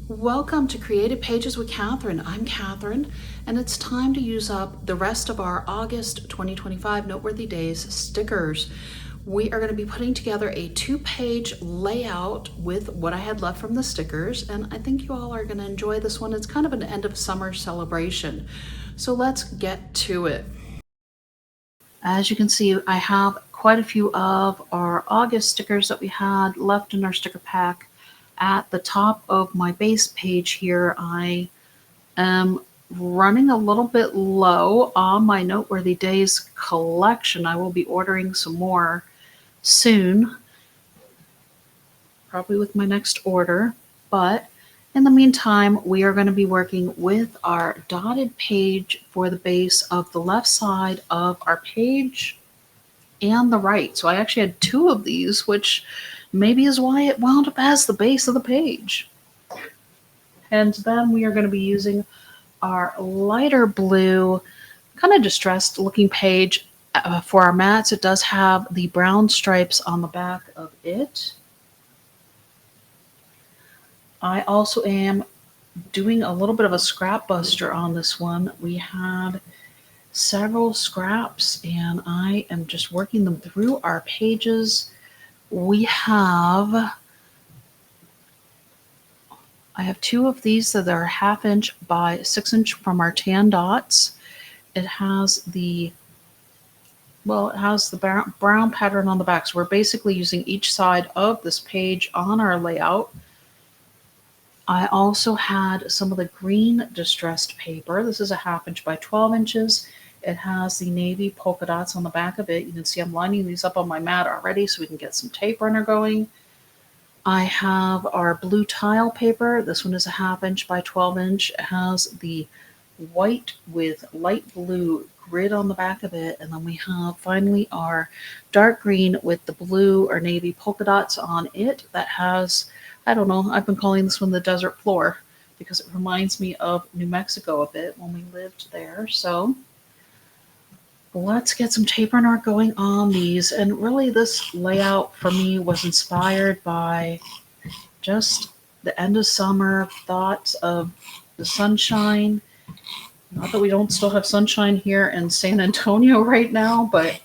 Welcome to Creative Pages with Catherine. I'm Catherine, and it's time to use up the rest of our August 2025 Noteworthy Days stickers. We are going to be putting together a 2-page layout with what I had left from the stickers, and I think you all are going to enjoy this one. It's kind of an end of summer celebration. So let's get to it. As you can see, I have quite a few of our August stickers that we had left in our sticker pack. At the top of my base page here, I am running a little bit low on my Noteworthy Days collection. I will be ordering some more soon, probably with my next order. But in the meantime, we are going to be working with our dotted page for the base of the left side of our page and the right. So I actually had 2 of these, which maybe is why it wound up as the base of the page. And then we are going to be using our lighter blue, kind of distressed looking page for our mats. It does have the brown stripes on the back of it. I also am doing a little bit of a scrap buster on this one. We had several scraps and I am just working them through our pages. I have 2 of these that are 1/2 inch by 6 inch from our tan dots. It has the brown pattern on the back. So we're basically using each side of this page on our layout. I also had some of the green distressed paper. This is a 1/2 inch by 12 inches. It has the navy polka dots on the back of it. You can see I'm lining these up on my mat already so we can get some tape runner going. I have our blue tile paper. This one is a 1/2 inch by 12 inch. It has the white with light blue grid on the back of it. And then we have finally our dark green with the blue or navy polka dots on it that has, I don't know, I've been calling this one the desert floor because it reminds me of New Mexico a bit when we lived there. So let's get some tape runner going on these. And really this layout for me was inspired by just the end of summer, thoughts of the sunshine. Not that we don't still have sunshine here in San Antonio right now, but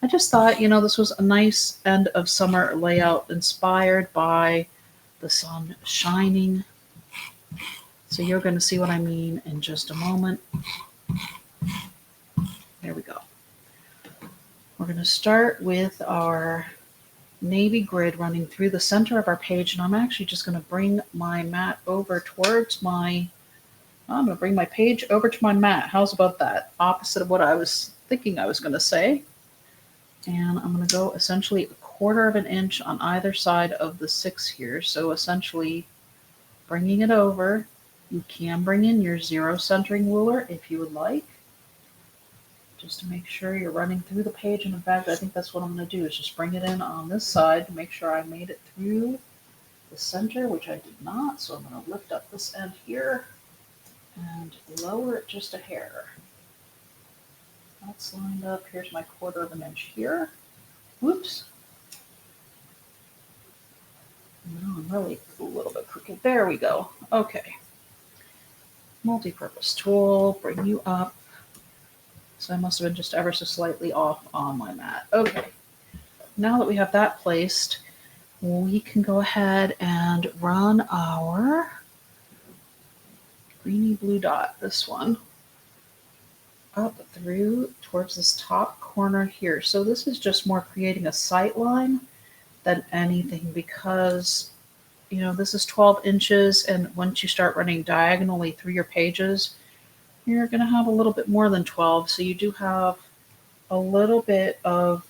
I just thought, this was a nice end of summer layout inspired by the sun shining. So you're going to see what I mean in just a moment. There we go. We're going to start with our navy grid running through the center of our page, and I'm actually just going to bring my mat over towards I'm going to bring my page over to my mat. How's about that? Opposite of what I was thinking I was going to say. And I'm going to go essentially 1/4 of an inch on either side of the 6 here. So essentially bringing it over. You can bring in your 0 centering ruler if you would like, just to make sure you're running through the page. And in fact, I think that's what I'm going to do is just bring it in on this side to make sure I made it through the center, which I did not. So I'm going to lift up this end here and lower it just a hair. That's lined up. Here's my 1/4 of an inch here. Whoops. No, I'm really a little bit crooked. There we go. Okay. Multi-purpose tool, bring you up. So I must have been just ever so slightly off on my mat. Okay. Now that we have that placed, we can go ahead and run our greeny blue dot, this one, up through towards this top corner here. So this is just more creating a sight line than anything because, this is 12 inches. And once you start running diagonally through your pages, you're going to have a little bit more than 12. So you do have a little bit of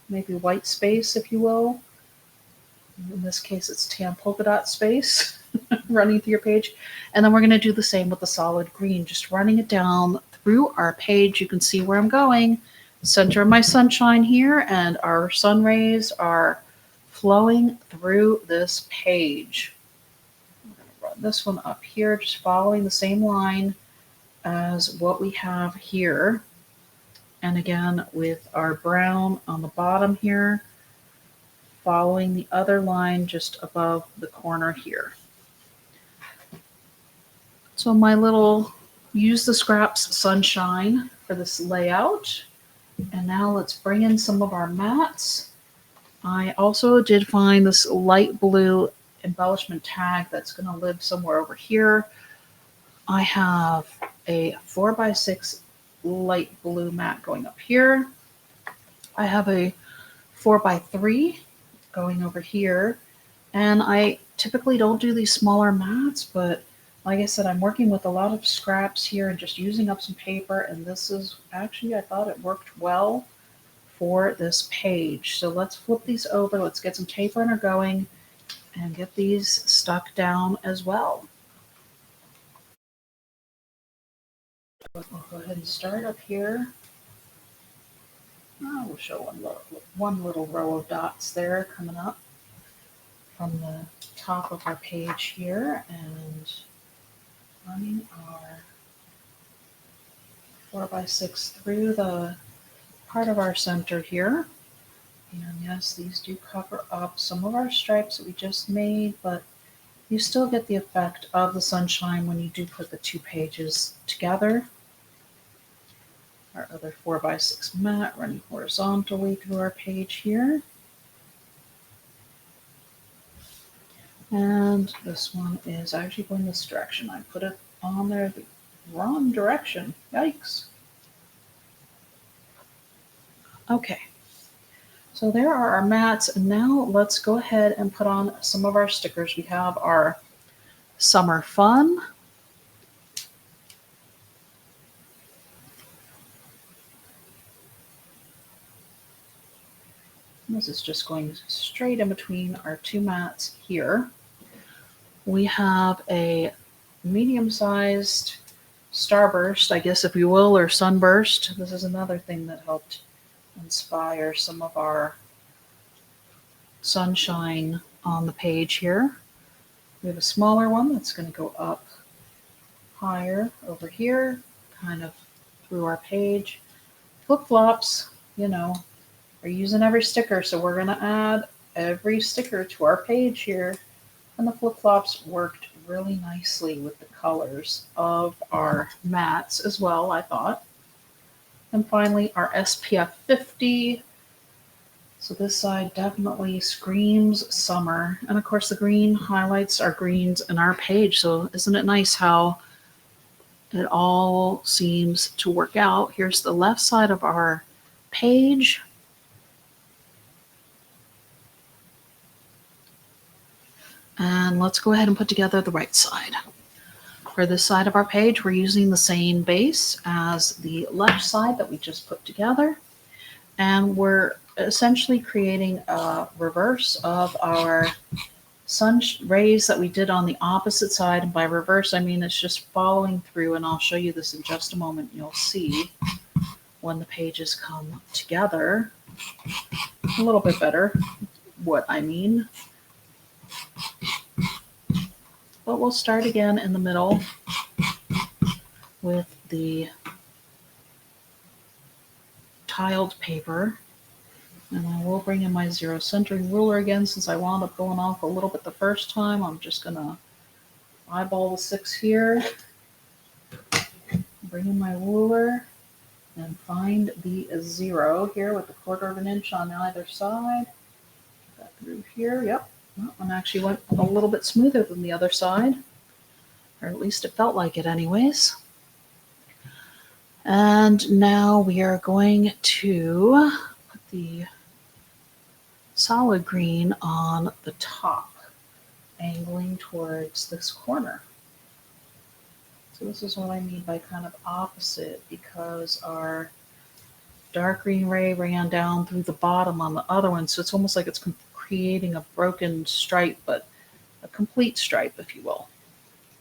maybe white space, if you will. In this case, it's tan polka dot space running through your page. And then we're going to do the same with the solid green, just running it down through our page. You can see where I'm going. Center of my sunshine here, and our sun rays are flowing through this page. I'm going to run this one up here, just following the same line as what we have here. And again, with our brown on the bottom here, following the other line just above the corner here. So my little use the scraps sunshine for this layout. And now let's bring in some of our mats. I also did find this light blue embellishment tag that's going to live somewhere over here. I have a 4x6 light blue mat going up here. I have a 4x3 going over here. And I typically don't do these smaller mats, but like I said, I'm working with a lot of scraps here and just using up some paper. And this is actually, I thought it worked well for this page. So let's flip these over. Let's get some tape runner going and get these stuck down as well. We'll go ahead and start up here. Oh, we'll show one little row of dots there coming up from the top of our page here and running our 4x6 through the part of our center here. And yes, these do cover up some of our stripes that we just made, but you still get the effect of the sunshine when you do put the two pages together. Our other 4x6 mat running horizontally through our page here. And this one is actually going this direction. I put it on there the wrong direction. Yikes. Okay. So there are our mats, and now let's go ahead and put on some of our stickers. We have our Summer Fun. This is just going straight in between our two mats here. We have a medium-sized starburst, I guess if you will, or sunburst. This is another thing that helped inspire some of our sunshine on the page here. We have a smaller one that's going to go up higher over here, kind of through our page. Flip-flops, you know, are using every sticker, so we're going to add every sticker to our page here. And the flip-flops worked really nicely with the colors of our mats as well, I thought. And finally, our SPF 50. So this side definitely screams summer. And of course, the green highlights our greens in our page. So isn't it nice how it all seems to work out? Here's the left side of our page. And let's go ahead and put together the right side. For this side of our page, we're using the same base as the left side that we just put together. And we're essentially creating a reverse of our sun rays that we did on the opposite side. And by reverse, I mean it's just following through. And I'll show you this in just a moment. You'll see when the pages come together a little bit better what I mean. But we'll start again in the middle with the tiled paper. And I will bring in my zero centering ruler again since I wound up going off a little bit the first time. I'm just going to eyeball the 6 here, bring in my ruler, and find the 0 here with a 1/4 of an inch on either side. Get that through here. Yep. That one actually went a little bit smoother than the other side, or at least it felt like it anyways. And now we are going to put the solid green on the top, angling towards this corner. So this is what I mean by kind of opposite, because our dark green ray ran down through the bottom on the other one. So it's almost like it's creating a broken stripe, but a complete stripe, if you will.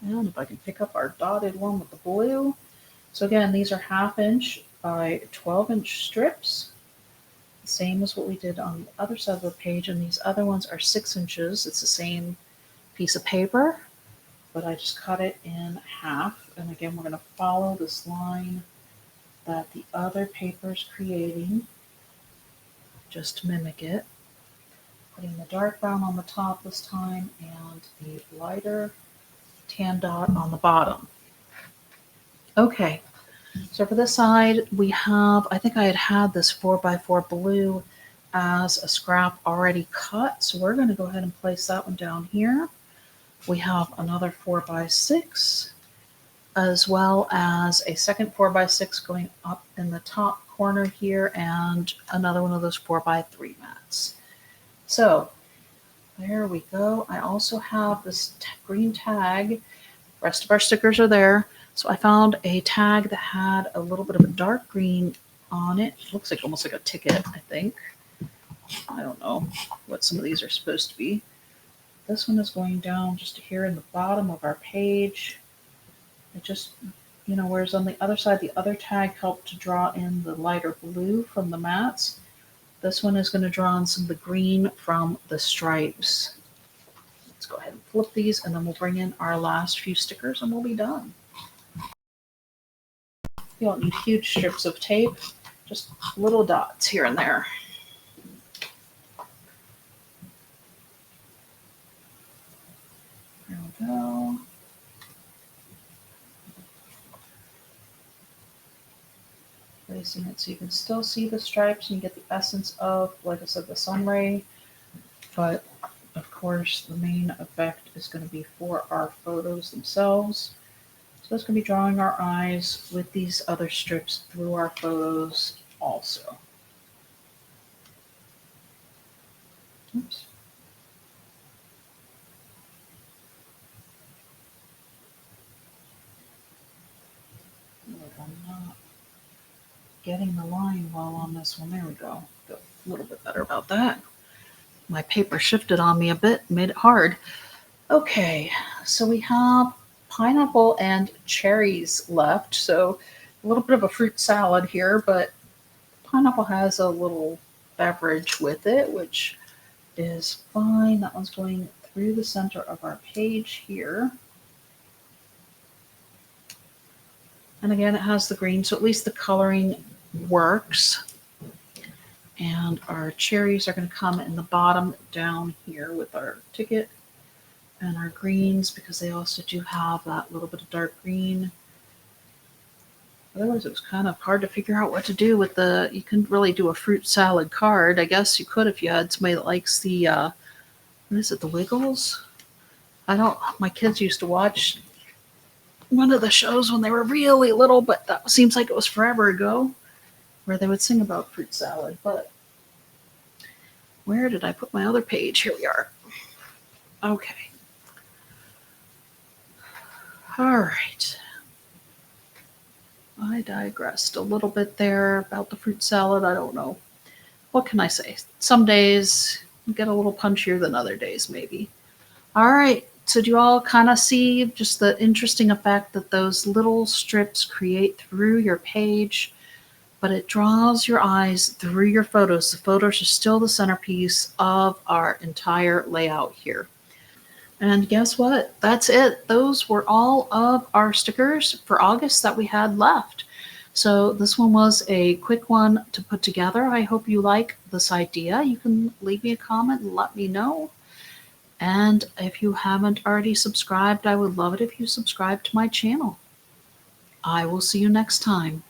And if I can pick up our dotted one with the blue. So again, these are 1/2 inch by 12 inch strips. The same as what we did on the other side of the page. And these other ones are 6 inches. It's the same piece of paper, but I just cut it in half. And again, we're going to follow this line that the other paper is creating, just to mimic it. Putting the dark brown on the top this time and the lighter tan dot on the bottom. Okay, so for this side, we have, I think I had this 4x4 blue as a scrap already cut. So we're going to go ahead and place that one down here. We have another 4x6, as well as a second 4x6 going up in the top corner here, and another one of those 4x3 mats. So there we go. I also have this green tag. Rest of our stickers are there. So I found a tag that had a little bit of a dark green on it. It looks like almost like a ticket, I think. I don't know what some of these are supposed to be. This one is going down just here in the bottom of our page. It just, whereas on the other side, the other tag helped to draw in the lighter blue from the mats. This one is going to draw in some of the green from the stripes. Let's go ahead and flip these, and then we'll bring in our last few stickers and we'll be done. You don't need huge strips of tape, just little dots here and there. There we go. Placing it so you can still see the stripes and you get the essence of, like I said, the Sunray. But of course, the main effect is going to be for our photos themselves. So it's going to be drawing our eyes with these other strips through our photos also. Oops. I'm not getting the line well on this one. There we go. Feel a little bit better about that. My paper shifted on me a bit, made it hard. Okay, so we have pineapple and cherries left. So a little bit of a fruit salad here, but pineapple has a little beverage with it, which is fine. That one's going through the center of our page here. And again, it has the green, so at least the coloring works. And our cherries are going to come in the bottom down here with our ticket, and our greens, because they also do have that little bit of dark green. Otherwise, it was kind of hard to figure out what to do with you couldn't really do a fruit salad card. I guess you could if you had somebody that likes the, what is it, the Wiggles? My kids used to watch one of the shows when they were really little, but that seems like it was forever ago, where they would sing about fruit salad. But where did I put my other page? Here we are. Okay. All right. I digressed a little bit there about the fruit salad. I don't know. What can I say? Some days get a little punchier than other days, maybe. All right. So do you all kind of see just the interesting effect that those little strips create through your page? But it draws your eyes through your photos. The photos are still the centerpiece of our entire layout here. And guess what? That's it. Those were all of our stickers for August that we had left. So this one was a quick one to put together. I hope you like this idea. You can leave me a comment and let me know. And if you haven't already subscribed, I would love it if you subscribe to my channel. I will see you next time.